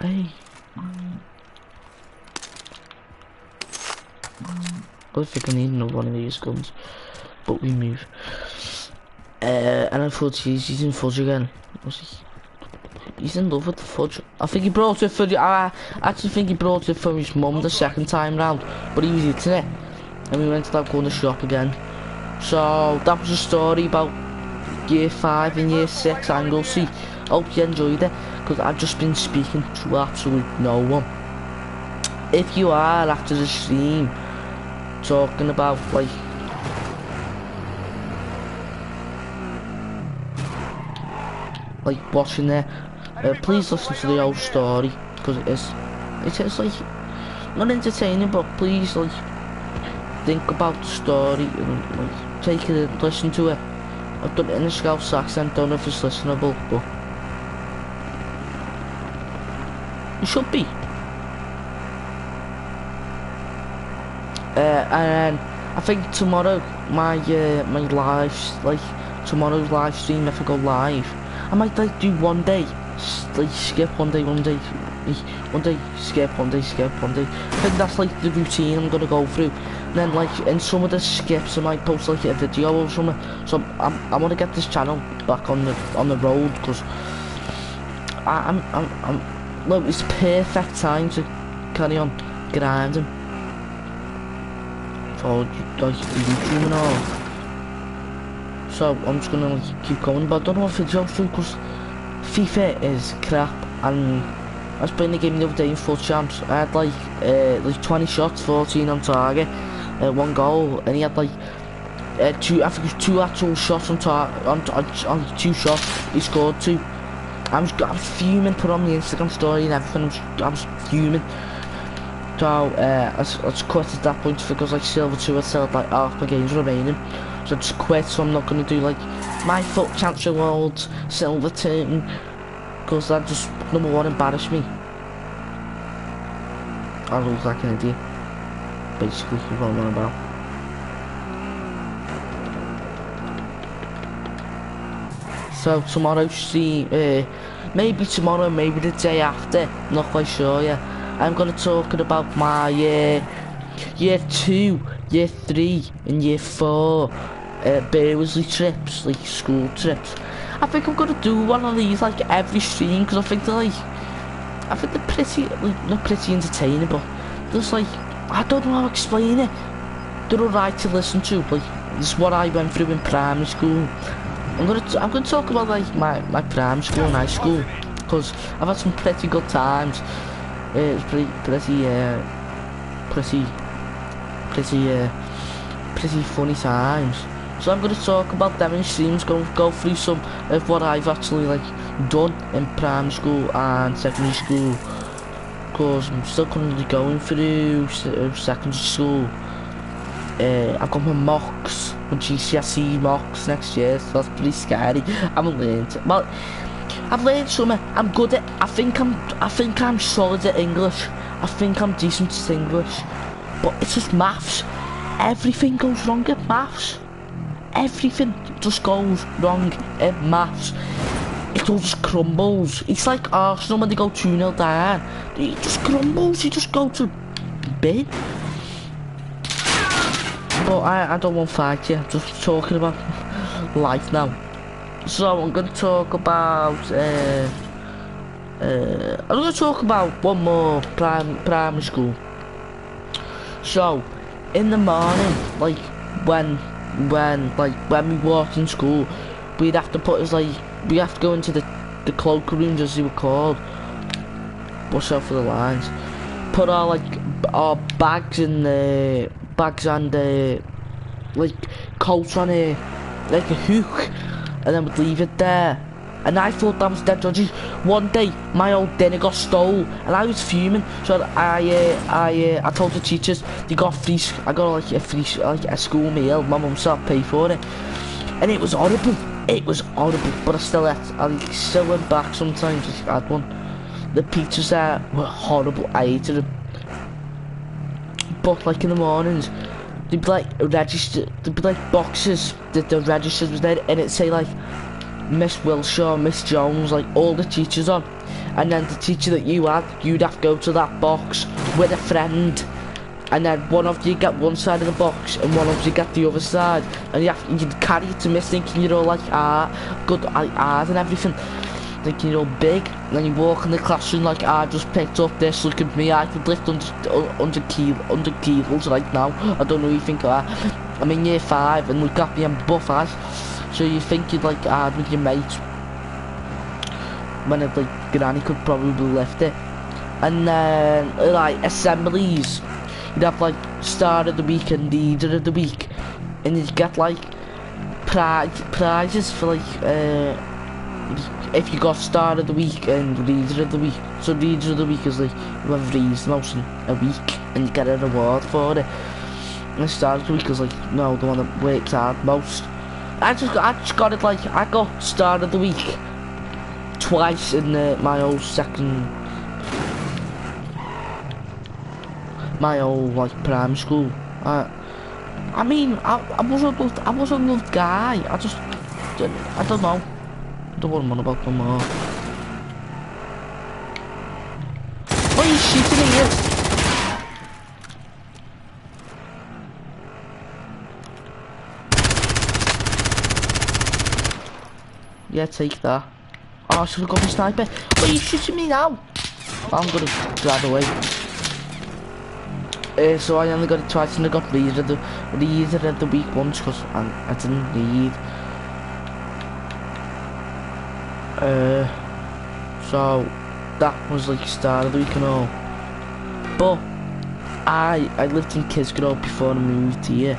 Hey. I don't think I need another one of these guns, but we move. And I thought he's using fudge again. Was he? He's in love with the fudge. I think he brought it for I actually think he brought it for his mum the second time round, but he was eating it. And we went to that corner shop again. So that was a story about year 5 and year 6 Anglesey. Hope you enjoyed it, because I've just been speaking to absolute no one. If you are after the stream, talking about like watching it. Please listen to the whole story because it's like not entertaining, but please like think about the story and like take it and listen to it. I've done it in a Scouse accent, don't know if it's listenable, but it should be. And I think tomorrow my tomorrow's live stream, if I go live, I might like do one day, like skip one day, skip one day. I think that's like the routine I'm gonna go through. And then like in some of the skips I might post like a video or something. So I want to get this channel back on the road because look, it's perfect time to carry on grinding for like the YouTube and all. So I'm just gonna like keep going, but I don't know what videos to because FIFA is crap. And I was playing the game the other day in full champs. I had like 20 shots, 14 on target, 1 goal, and he had like I think it was 2 actual shots on target. On 2 shots, he scored 2. I was fuming, put on the Instagram story and everything. I was fuming. So I just quit at that point because like Silver 2 I still had like half my games remaining. So I just quit, so I'm not going to do like my FUT Champs of the World, Silver 2, because that just, number one, embarrassed me. I look like an idiot, basically, is what I'm on about. So tomorrow, maybe tomorrow, maybe the day after, not quite sure yet. I'm going to talk about my year 2, year 3 and year 4 Bursley trips, like school trips. I think I'm going to do one of these like every stream because I think they're pretty, like, not pretty entertaining, but just like, I don't know how to explain it. They're alright to listen to, like, this is what I went through in primary school. I'm gonna talk about like my primary school and high school because I've had some pretty good times. It's pretty funny times. So I'm gonna talk about them in streams, go through some of what I've actually like done in primary school and secondary school, because I'm still currently going through secondary school. I've got my mocks, my GCSE mocks next year, so that's pretty scary. I haven't learned it. Well, I've learned something. I'm good at. I think I'm solid at English. I think I'm decent at English, but it's just maths. Everything goes wrong at maths. Everything just goes wrong at maths. It all just crumbles. It's like Arsenal when they go 2-0 down. It just crumbles. You just go to bed. But I don't want to fight you. I'm just talking about life now. So I'm gonna talk about one more primary school. So in the morning, like when we walked in school, we'd have to we have to go into the cloakrooms, as they were called. Watch out for the lines. Put our bags and like coats on like a hook, and then we'd leave it there. And I thought that was dead dodgy. One day my old dinner got stole and I was fuming, so I told the teachers they got free. I got like a school meal. My mum said I'd pay for it, and it was horrible. But I still went back sometimes. I had one. The pizzas there were horrible. I hated them. But like in the mornings, they'd be like registered. There'd be like boxes that the registers was there, and it'd say like Miss Wilshaw, Miss Jones, like all the teachers on. And then the teacher that you'd have to go to that box with a friend, and then one of you get one side of the box and one of you get the other side, and you'd carry it to Miss thinking you're all like good art and everything, thinking you're all big. And then you walk in the classroom like, I just picked up this, look at me, I could lift 100 kilos right now. I don't know what you think of that. I'm in year 5 and look at me, I'm buff as. So you think you'd like hard with your mates, when granny could probably lift it. And then like assemblies, you'd have like start of the week and leader of the week, and you'd get like prizes for like if you got start of the week and leader of the week. So leader of the week is like whoever reads the most in a week, and you get a reward for it. And start of the week is like the one that works hard most. I just got it like I got start of the week twice in my old like primary school. I mean, I was a loved guy. I don't know. I don't want to know about them more. Why are you shooting at you? Yeah, take that. Oh, I should have got my sniper. Why are you shooting me now? I'm gonna drive away. So I only got it twice, and I got leader of the week once because I didn't need. So that was like start of the week and all. But I lived in Kidsgrove before I moved here,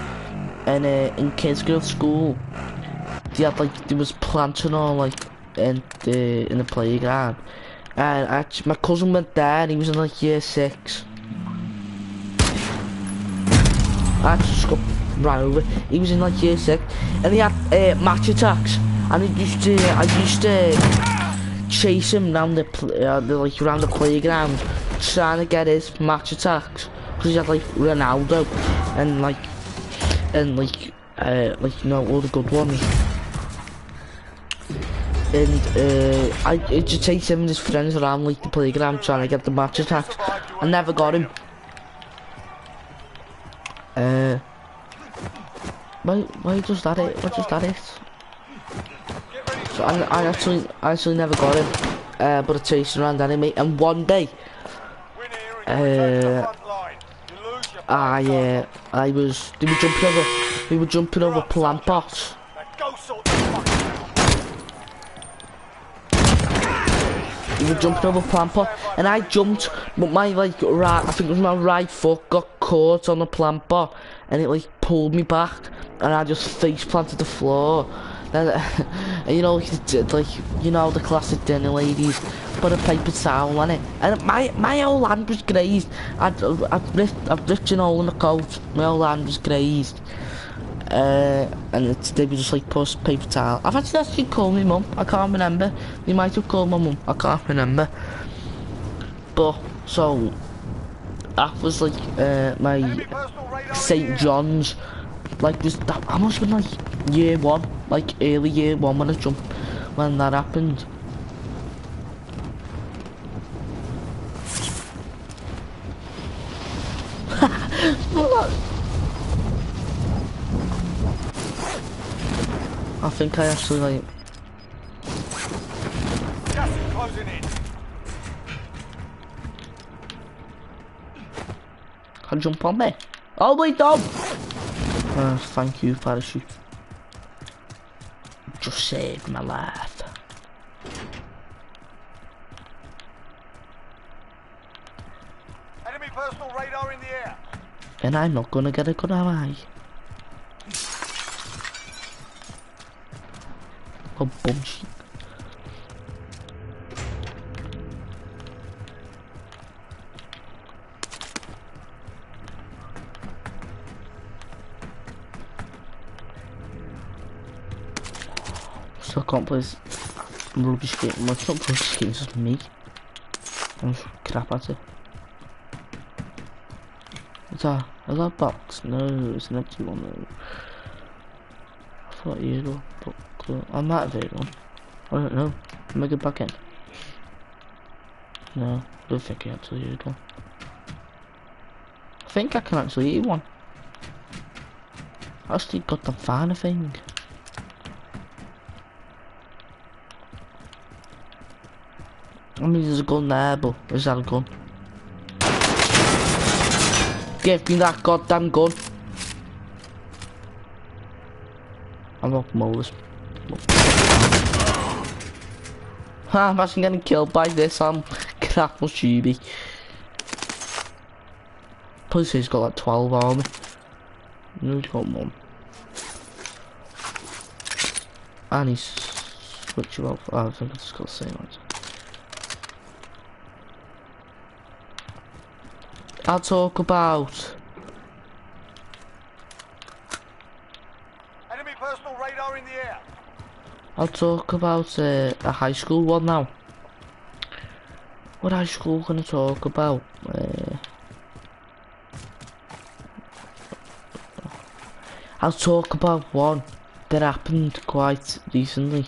and in Kidsgrove school, they had like there was plants and all like in the playground, and my cousin went there and he was in like year 6. I just got right over. He was in like year 6, and he had match attacks, and I used to chase him round the playground, trying to get his match attacks, because he had like Ronaldo and all the good ones. And I just chase him and his friends around like the playground trying to get the match attacks. I never got him. Why does that it? What does that it? So I actually never got him. But I chased him around anyway. And one day, they were jumping over plant pots. We were jumping over plant pot, and I jumped, but my I think it was my right foot got caught on the plant pot, and it like pulled me back, and I just face planted the floor. And you know, the classic dinner ladies put a paper towel on it, and my whole hand was grazed. I'd ripped an hole in the coat. My whole hand was grazed. And they were just like put paper towel. I've actually called my mum. I can't remember. They might have called my mum. I can't remember. But so that was like my St. John's. Like I must have been like year 1, like early year 1 when that happened. I think I actually like. Gas is closing in. Can you jump on me? Oh wait, Dom! Thank you, parachute. Just saved my life. Enemy personal radar in the air. And I'm not gonna get a gun, am I? Oh, bullshit. Still can't play this rubbish game. Well, it's not rubbish game, it's just me. I'm just crap at it. Is that a box? No, it's an empty one though. I thought you go, but I might have hit one. I don't know. Let me get back in. No, I don't think I actually hit one. I think I can actually eat one. I actually got the finer thing. I mean, there's a gun there, but is that a gun? Give me that goddamn gun. I'm not molars. Ha, imagine getting killed by this. I'm crap much Juby. Probably say he's got like 12 army. No, he's got 1. And he's switching off. Oh, I think it's got the same ones. I'll talk about. Enemy personal radar in the air. I'll talk about a high school one now. What high school can I talk about? I'll talk about one that happened quite recently.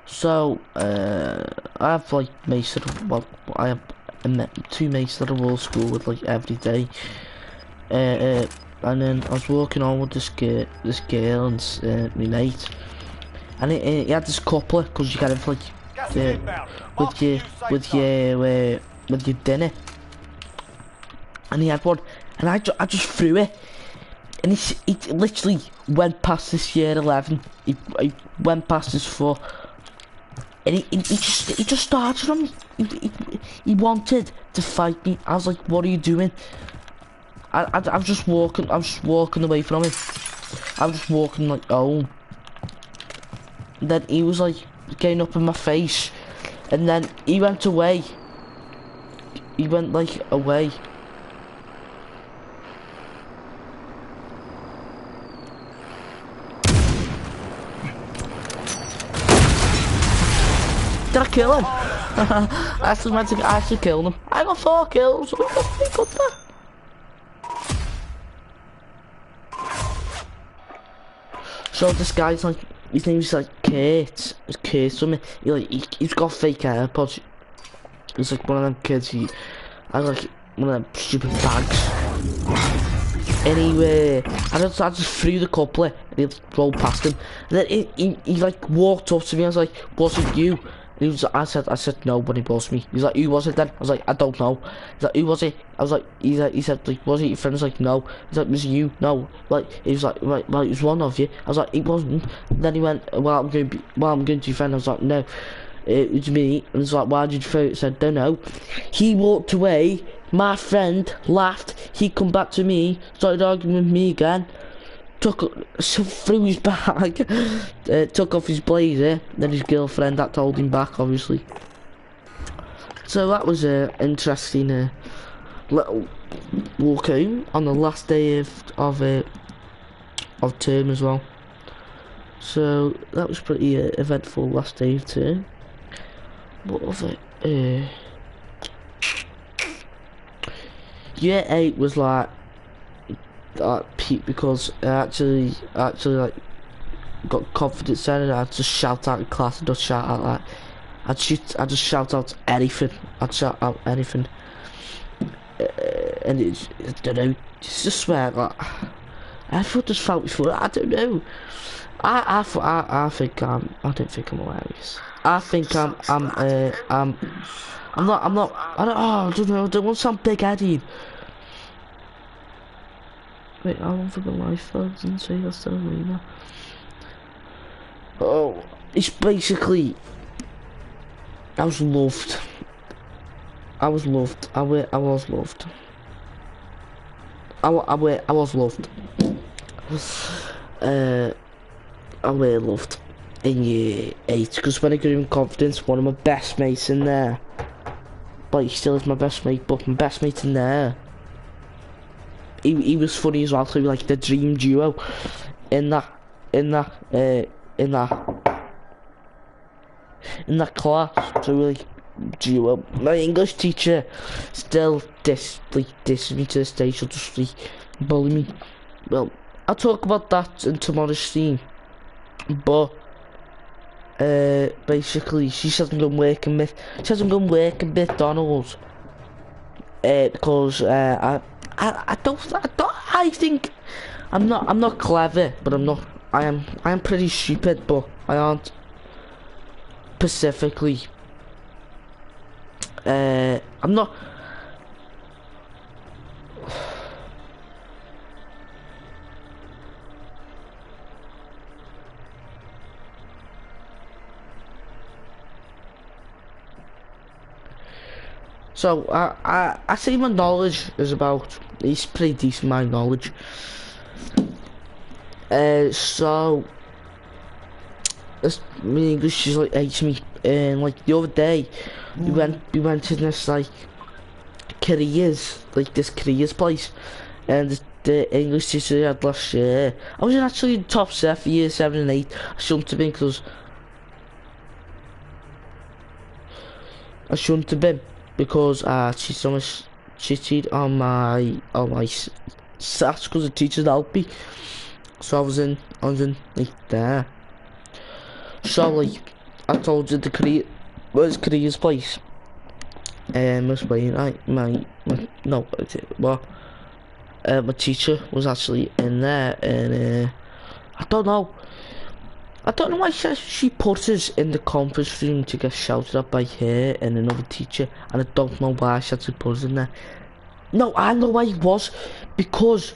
So, I have like mates that, well, I have 2 mates that I go to school with like every day. And then I was walking on with this girl and my mate. And he had this coupler, because you get it for like, Gas is inbound. Mark with the your, new safe with zone. your dinner. And he had one, and I just threw it. And he literally went past this year 11. He went past his foot, and he just started on me. He wanted to fight me. I was like, "What are you doing?" I was just walking away from him. I was just walking like home. Then he was like getting up in my face, and then he went away. He went like away. Did I kill him? I actually killed him. I got 4 kills. We got that. So this guy's like, his name's like Kurt. It's Kurt something. He's got fake AirPods. He's like one of them kids. He has like one of them stupid bags. Anyway, I just threw the coupler and he rolled past him. And then he like walked up to me. I was like, "Was it you?" And I said no, but he was me. He's like, "Who was it then?" I was like, "I don't know." He's like, "Who was it?" I was like, he said like, "Was it your friend?" I was like, "No." He's like, "Was it you?" "No." Like, he was like, "Right, well, it was one of you." I was like, "It wasn't." And then he went, "Well, I'm going to your friend." I was like, "No, it was me." And he's like, "Why did you throw it?" I said, "Don't know." He walked away. My friend laughed. He come back to me, started arguing with me again. Threw his bag, took off his blazer, then his girlfriend had to hold him back, obviously. So that was an interesting little walk home on the last day of term as well. So that was pretty eventful last day of term. What was it? Year 8 was like peak because I actually like got confidence in it. I'd just shout out in class and just shout out like I'd just shout out anything. I'd shout out anything, and I don't know, just swear like I thought just felt before. I don't know. I think I don't think I'm hilarious. I think I'm not. I don't know. I don't want to sound big-headed. Wait, how long for the life though? Didn't say that's the arena. Oh, it's basically I was loved. I was loved. I was loved. I was loved. I were loved in year 8 because when I grew in confidence, one of my best mates in there, but he still is my best mate, but my best mate in there, he was funny as well, so we were like the dream duo in that class. So we were like duo. My English teacher still disses me to this day. She'll just like bully me. Well, I'll talk about that in tomorrow's stream. But basically, she hasn't been working with McDonald's because I think I'm not clever, but I am pretty stupid, but I aren't specifically. I'm not. So I say my knowledge is about, it's pretty decent, my knowledge. So my English is like hates me, and like the other day we went to this like careers place, and the English teacher we had last year, I was actually in top set for year 7 and 8. I shouldn't have been, because she so much cheated on my stats because the teachers helped me. So I was in like there. So like I told you, the careers place. Was playing my teacher was actually in there, and I don't know why she put us in the conference room to get shouted at by her and another teacher, and I don't know why she had to put us in there. No, I know why it was, because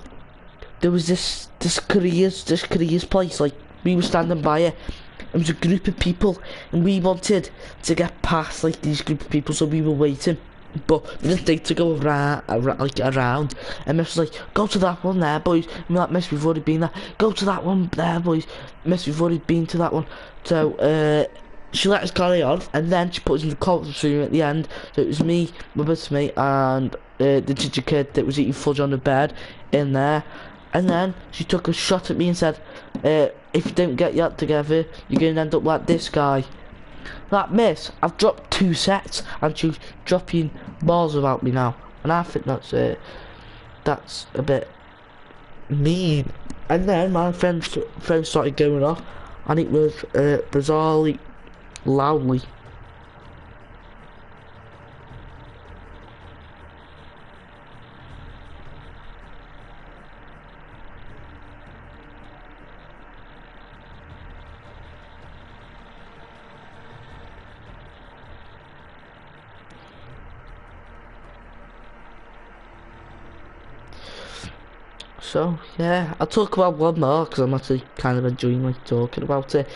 there was this careers place, like we were standing by it. It was a group of people, and we wanted to get past like these group of people, so we were waiting. But we didn't think to go around, and Miss was like, go to that one there, boys. And we're like, Miss, we've already been there. Go to that one there, boys. Miss, we've already been to that one. So she let us carry on, and then she put us in the conference room at the end. So it was me, my best mate, and the ginger kid that was eating fudge on the bed in there. And then she took a shot at me and said, if you don't get your act together, you're going to end up like this guy. Like, miss, I've dropped 2 sets and she's dropping balls about me now. And I think that's a bit mean. And then my friends started going off, and it was bizarrely loudly. So yeah, I'll talk about one more because I'm actually kind of enjoying like talking about it.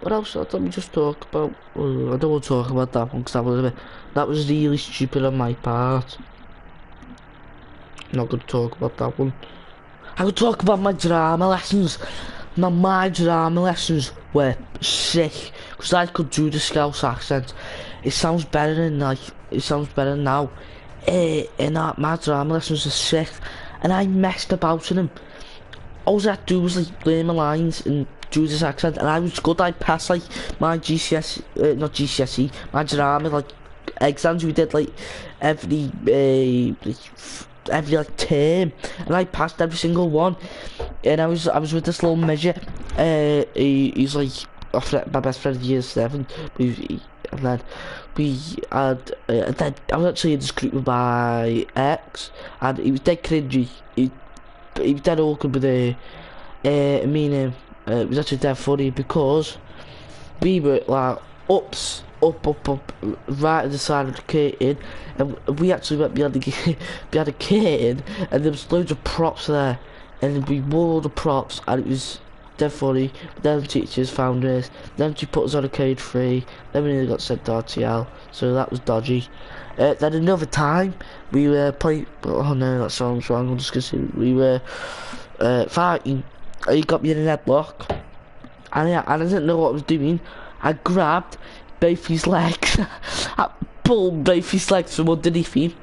What else? Let me just talk about. I don't want to talk about that one because that was really stupid on my part. I'm not going to talk about that one. I could talk about my drama lessons. Now my drama lessons were sick because I could do the Scouse accent. It sounds better now. My drama lessons are sick. And I messed about in them. All I had to do was like learn my lines and do this accent, and I was good. I passed like my not GCSE, my drama like exams we did like every like term, and I passed every single one. And I was with this little midget. He's like my best friend of year 7. And then I was actually in this group with my ex, and he was dead cringy. He was dead awkward with me and him. It was actually dead funny because we were like up right at the side of the curtain, and we actually went behind the curtain, and there was loads of props there, and we wore all the props, and it was dead funny. Then teachers found us, then she put us on a code 3, then we nearly got sent to RTL, so that was dodgy. Then another time we were playing, oh no, that sounds wrong, I'm just gonna say we were fighting. He got me in an headlock, and I didn't know what I was doing. I grabbed both his legs, I pulled both his legs from underneath him,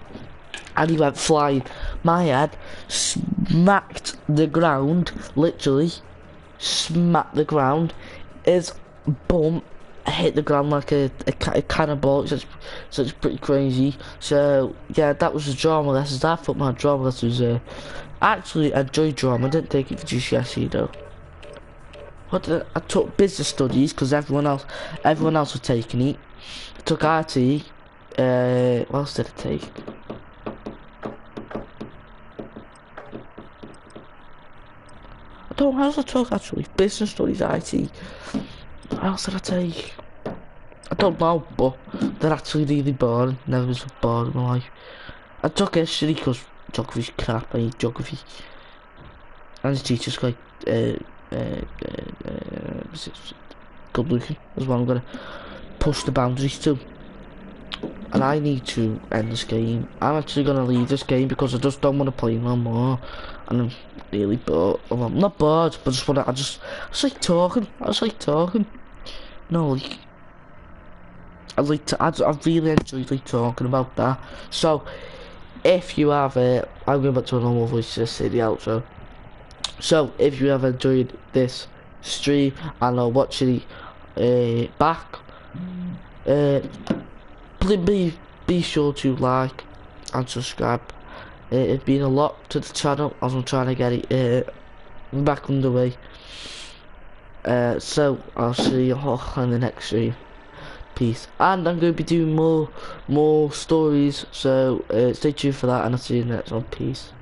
and he went flying. My head smacked the ground, literally smacked the ground. His bum hit the ground like a cannonball. So it's pretty crazy. So yeah, that was the drama lessons. I thought my drama lessons was actually enjoyed drama. I didn't take it for GCSE though. I took business studies because everyone else was taking it. I took RT. What else did I take? I don't know what else I took actually. Business studies, IT. What else did I take? I don't know, but they're actually really boring. Never was bored in my life. I took history because geography's crap. I hate geography. And the teacher's quite good looking as well. I'm gonna push the boundaries too. and I need to end this game. I'm actually gonna leave this game because I just don't want to play no more, and I'm really bored. Well, I'm not bored, but I just like talking. I just like talking. No, like I really enjoyed like talking about that. So if you have I'm going back to a normal voice to say the outro. So if you have enjoyed this stream and are watching it back, please be sure to like and subscribe. It's been a lot to the channel as I'm trying to get it back underway. So I'll see you all in the next stream. Peace. And I'm going to be doing more stories, so stay tuned for that, and I'll see you in the next one. Peace.